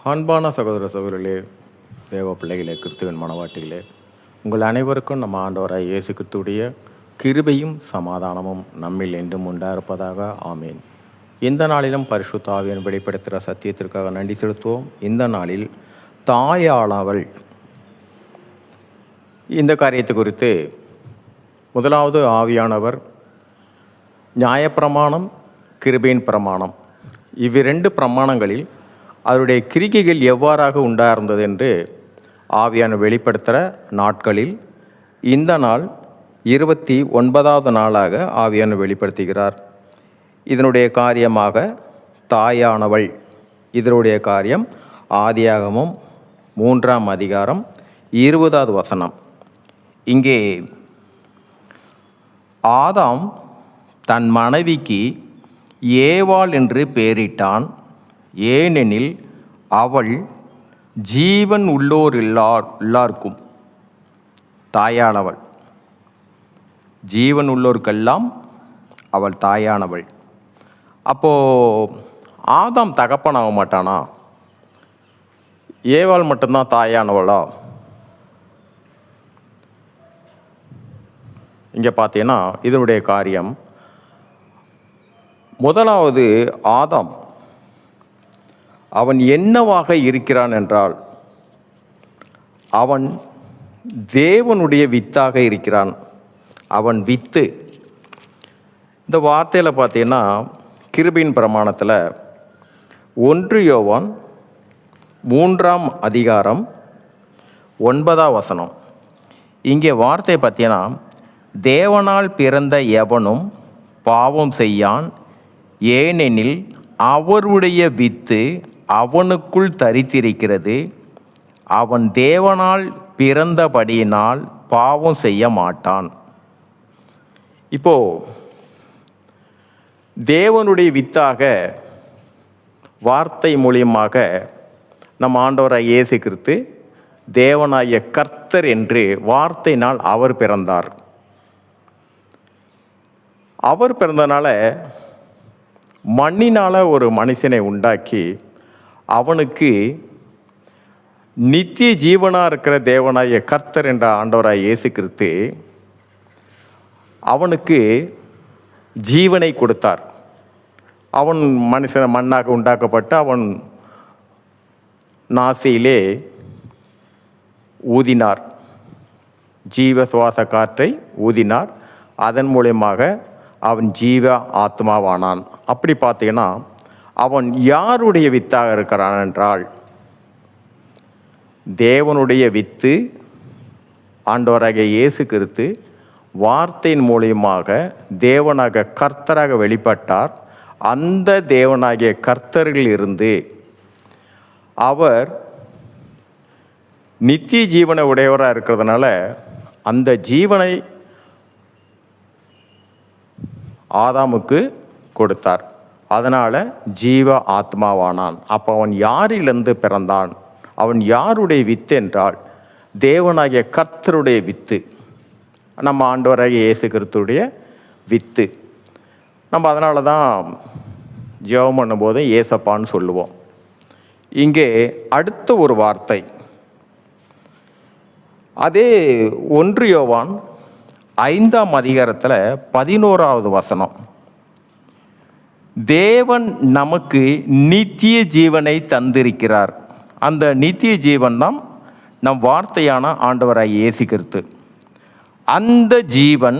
அன்பான சகோதர சகோதரிகளே, தேவ பிள்ளைகளே, கிறிஸ்துவின் மனவாட்டிகளே, உங்கள் அனைவருக்கும் நம்ம ஆண்டவராய் இயேசு கிறிஸ்துவுடைய கிருபையும் சமாதானமும் நம்மில் என்றும் உண்டாயிருப்பதாக. ஆமேன். இந்த நாளிலும் பரிசுத்த ஆவியின் வெளிப்படுத்துகிற சத்தியத்திற்காக நன்றி செலுத்துவோம். இந்த நாளில் தாயாளவள் இந்த காரியத்தை குறித்து முதலாவது ஆவியானவர் நியாயப்பிரமாணம், கிருபையின் பிரமாணம், இவ்விரண்டு பிரமாணங்களில் அவருடைய கிரிகைகள் எவ்வாறாக உண்டாயிருந்தது என்று ஆவியான வெளிப்படுத்துகிற நாட்களில் இந்த நாள் 29வது நாளாக ஆவியான வெளிப்படுத்துகிறார். இதனுடைய காரியமாக தாயானவள், இதனுடைய காரியம் ஆதியாகமம் 3ஆம் அதிகாரம் 20வது வசனம். இங்கே ஆதாம் தன் மனைவிக்கு ஏவாள் என்று பெயரிட்டான். ஏனெனில் அவள் ஜீவன் உள்ளோர் எல்லாருக்கும் தாயானவள், ஜீவன் உள்ளோருக்கெல்லாம் அவள் தாயானவள். அப்போது ஆதாம் தகப்பனாக மாட்டானா? ஏவாள் மட்டும்தான் தாயானவளா? இங்கே பார்த்தீங்கன்னா இதனுடைய காரியம் முதலாவது ஆதாம் அவன் என்னவாக இருக்கிறான் என்றால் அவன் தேவனுடைய வித்தாக இருக்கிறான். அவன் வித்து. இந்த வார்த்தையில் பார்த்தீங்கன்னா கிருபையின் பிரமாணத்தில் 1 யோவான் 3ஆம் அதிகாரம் 9ஆம் வசனம். இங்கே வார்த்தை பார்த்தீங்கன்னா, தேவனால் பிறந்த எவனும் பாவம் செய்யான், ஏனெனில் அவருடைய வித்து அவனுக்குள் தரித்திருக்கிறது, அவன் தேவனால் பிறந்தபடியினால் பாவம் செய்ய மாட்டான். இப்போ தேவனுடைய வித்தாக வார்த்தை மூலியமாக நம் ஆண்டவராய் இயேசு கிறிஸ்து தேவனாகிய கர்த்தர் என்று வார்த்தையினால் அவர் பிறந்தார். அவர் பிறந்தனால மண்ணினால் ஒரு மனுஷனை உண்டாக்கி அவனுக்கு நித்திய ஜீவனாக இருக்கிற தேவனாகிய கர்த்தர் என்ற ஆண்டவராய் இயேசு கிறிஸ்து அவனுக்கு ஜீவனை கொடுத்தார். அவன் மனுஷன் மண்ணாக உண்டாக்கப்பட்டு அவன் நாசியிலே ஊதினார், ஜீவ சுவாச காற்றை ஊதினார். அதன் மூலமாக அவன் ஜீவ ஆத்மாவானான். அப்படி பார்த்தீங்கன்னா அவன் யாருடைய வித்தாக இருக்கிறான் என்றால் தேவனுடைய வித்து ஆண்டவராகிய இயேசு கிறிஸ்து வார்த்தையின் மூலியமாக தேவனாக கர்த்தராக வெளிப்பட்டார். அந்த தேவனாகிய கர்த்தரில் இருந்து அவர் நித்திய ஜீவனை உடையவராக இருக்கிறதுனால அந்த ஜீவனை ஆதாமுக்கு கொடுத்தார். அதனால் ஜீவ ஆத்மாவானான். அப்போ அவன் யாரிலிருந்து பிறந்தான்? அவன் யாருடைய வித்து என்றால் தேவனாகிய கர்த்தருடைய வித்து, நம்ம ஆண்டவராகிய இயேசு கிறிஸ்துடைய வித்து. நம்ம அதனால தான் ஜெபம் பண்ணும்போது ஏசப்பான்னு சொல்லுவோம். இங்கே அடுத்த ஒரு வார்த்தை, அதே 1 யோவான் 5ஆம் அதிகாரத்தில் 11வது வசனம். தேவன் நமக்கு நித்திய ஜீவனை தந்திருக்கிறார். அந்த நித்திய ஜீவன் தான் நம் வார்த்தையான ஆண்டவராகிய இயேசு கிறிஸ்து. அந்த ஜீவன்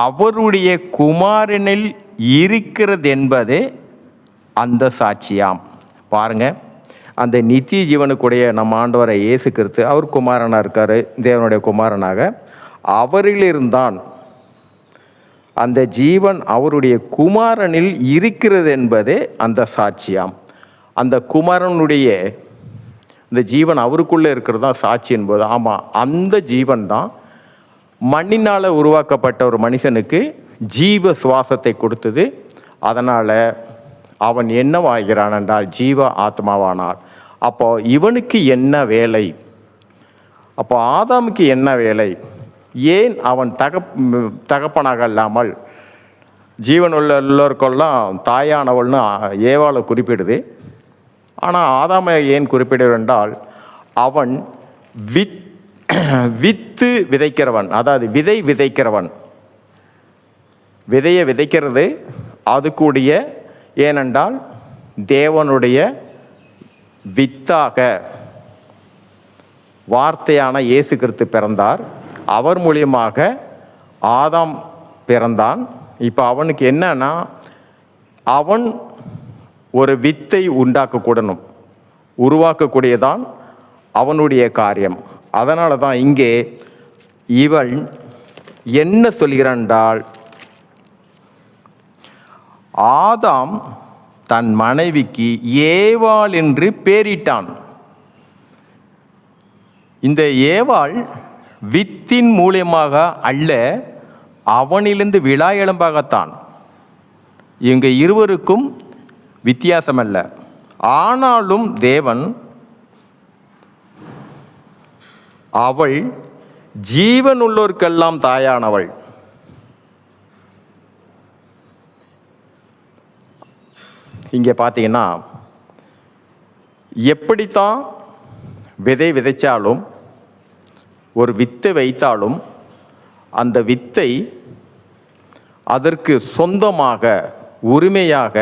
அவருடைய குமாரனில் இருக்கிறது என்பதே அந்த சாட்சியாம். பாருங்க, அந்த நித்திய ஜீவனுக்குடைய நம்ம ஆண்டவராகிய இயேசு கிறிஸ்து அவர் குமாரனாக இருக்கார், தேவனுடைய குமாரனாக. அவரிலிருந்தான் அந்த ஜீவன் அவருடைய குமாரனில் இருக்கிறது என்பதே அந்த சாட்சியாம். அந்த குமாரனுடைய இந்த ஜீவன் அவருக்குள்ளே இருக்கிறது தான் சாட்சி என்பது. ஆமாம், அந்த ஜீவன் தான் மண்ணினால் உருவாக்கப்பட்ட ஒரு மனுஷனுக்கு ஜீவ சுவாசத்தை கொடுத்தது. அதனால் அவன் என்னவாகிறான் என்றால் ஜீவ ஆத்மாவானார். அப்போ இவனுக்கு என்ன வேலை? அப்போ ஆதாமுக்கு என்ன வேலை? ஏன் அவன் தகப்பனாக இல்லாமல் ஜீவன் உள்ள எல்லோருக்கெல்லாம் தாயானவள்னு ஏவாளை குறிப்பிடுது. ஆனால் ஆதாமை ஏன் குறிப்பிடுகிறார் என்றால், அவன் வித்து விதைக்கிறவன், அதாவது விதை விதைக்கிறவன். விதையை விதைக்கிறது அது கூடிய, ஏனென்றால் தேவனுடைய வித்தாக வார்த்தையான இயேசு கிறிஸ்து பிறந்தார். அவர் மூலியமாக ஆதாம் பிறந்தான். இப்போ அவனுக்கு என்னன்னா, அவன் ஒரு வித்தை உருவாக்கக்கூடியதான் அவனுடைய காரியம். அதனால தான் இங்கே இவன் என்ன சொல்கிறான் என்றால், ஆதாம் தன் மனைவிக்கு ஏவாள் என்று பெயரிட்டான். இந்த ஏவாள் வித்தின் மூலியமாக அல்ல, அவனிலிருந்து விழா எலும்பாகத்தான். இவங்க இருவருக்கும் வித்தியாசம் அல்ல. ஆனாலும் தேவன் அவள் ஜீவனுள்ளோருக்கெல்லாம் தாயானவள். இங்கே பார்த்தீங்கன்னா, எப்படித்தான் விதை விதைச்சாலும் ஒரு வித்தை வைத்தாலும் அந்த வித்தை அதற்கு சொந்தமாக உரிமையாக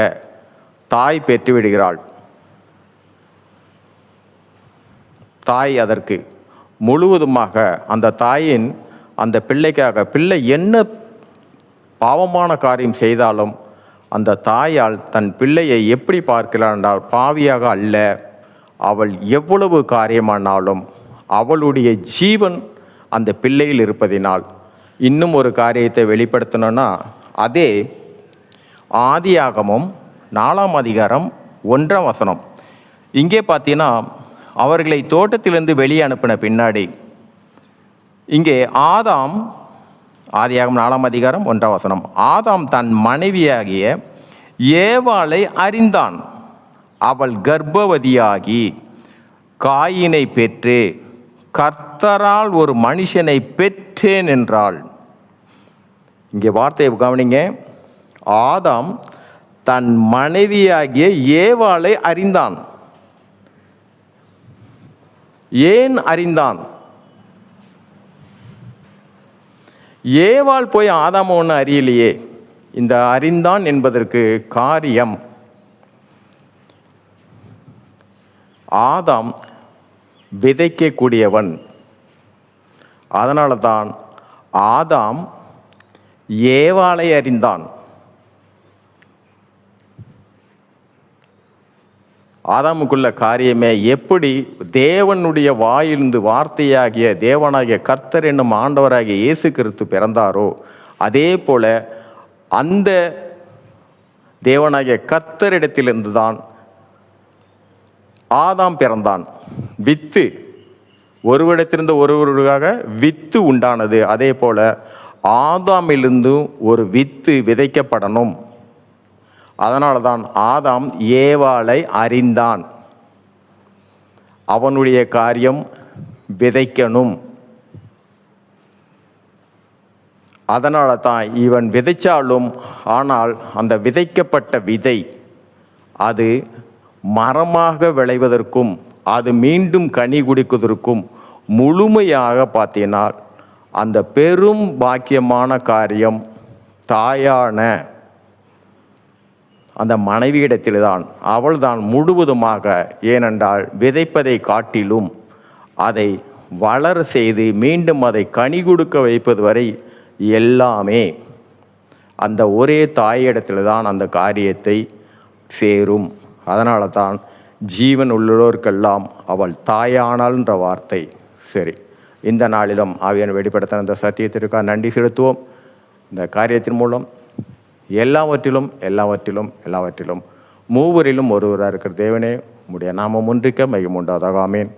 தாய் பெற்றுவிடுகிறாள். தாய் அதற்கு முழுவதுமாக அந்த தாயின் அந்த பிள்ளைக்காக, பிள்ளை என்ன பாவமான காரியம் செய்தாலும் அந்த தாயால் தன் பிள்ளையை எப்படி பார்க்கிறாள் என்றால், பாவியாக அல்ல, அவள் எவ்வளவு காரியமானாலும் அவளுடைய ஜீவன் அந்த பிள்ளையில் இருப்பதினால். இன்னும் ஒரு காரியத்தை வெளிப்படுத்தணும்னா, அதே ஆதியாகமம் 4ஆம் அதிகாரம் 1ஆம் வசனம். இங்கே பார்த்தீங்கன்னா, அவர்களை தோட்டத்திலிருந்து வெளியே அனுப்பின பின்னாடி இங்கே ஆதாம், ஆதியாகமம் 4ஆம் அதிகாரம் 1ஆம் வசனம், ஆதாம் தன் மனைவியாகிய ஏவாளை அறிந்தான். அவள் கர்ப்பவதியாகி காயினை பெற்று கர்த்தரால் ஒரு மனுஷனை பெற்றேன் என்றாள். இங்கே வார்த்தையை கவனிங்க. ஆதாம் தன் மனைவியாகிய ஏவாளை அறிந்தான். ஏன் அறிந்தான்? ஏவாள் போய் ஆதாம் ஒன்று அறியலையே. இந்த அறிந்தான் என்பதற்கு காரியம், ஆதாம் விதைக்கக்கூடியவன். அதனால தான் ஆதாம் ஏவாளை அறிந்தான். ஆதாமுக்குள்ள காரியமே எப்படி தேவனுடைய வாயிலிருந்து வார்த்தையாகிய தேவனாகிய கர்த்தர் என்னும் ஆண்டவராகிய இயேசு கிறிஸ்து பிறந்தாரோ, அதே போல அந்த தேவனாகிய கர்த்தரிடத்திலிருந்து தான் ஆதாம் பிறந்தான். வித்து ஒருவரிடத்திலிருந்து ஒருவருக்காக வித்து உண்டானது. அதே போல ஆதாமிலிருந்து ஒரு வித்து விதைக்கப்படணும். அதனால தான் ஆதாம் ஏவாளை அறிந்தான். அவனுடைய காரியம் விதைக்கணும். அதனால தான் இவன் விதைச்சாலும், ஆனால் அந்த விதைக்கப்பட்ட விதை அது மரமாக விளைவதற்கும் அது மீண்டும் கனி குடிப்பதற்கும் முழுமையாக பார்த்தீங்கன்னா அந்த பெரும் பாக்கியமான காரியம் தாயான அந்த மனைவியிடத்தில்தான். அவள்தான் முழுவதுமாக, ஏனென்றால் விதைப்பதை காட்டிலும் அதை வளர செய்து மீண்டும் அதை கனி கொடுக்க வைப்பது வரை எல்லாமே அந்த ஒரே தாயிடத்தில்தான் அந்த காரியத்தை சேரும். அதனால தான் ஜீவன் உள்ளோருக்கெல்லாம் அவள் தாயானாள்ன்ற வார்த்தை. சரி, இந்த நாளிலும் ஆவியான வெளிப்படுத்தின இந்த சத்தியத்திற்காக நன்றி செலுத்துவோம். இந்த காரியத்தின் மூலம் எல்லாவற்றிலும் மூவரிலும் ஒருவராக இருக்கிற தேவனே, உம்முடைய நாமம் ஒன்றிக்க மையம் உண்டாதாக. ஆமேன்.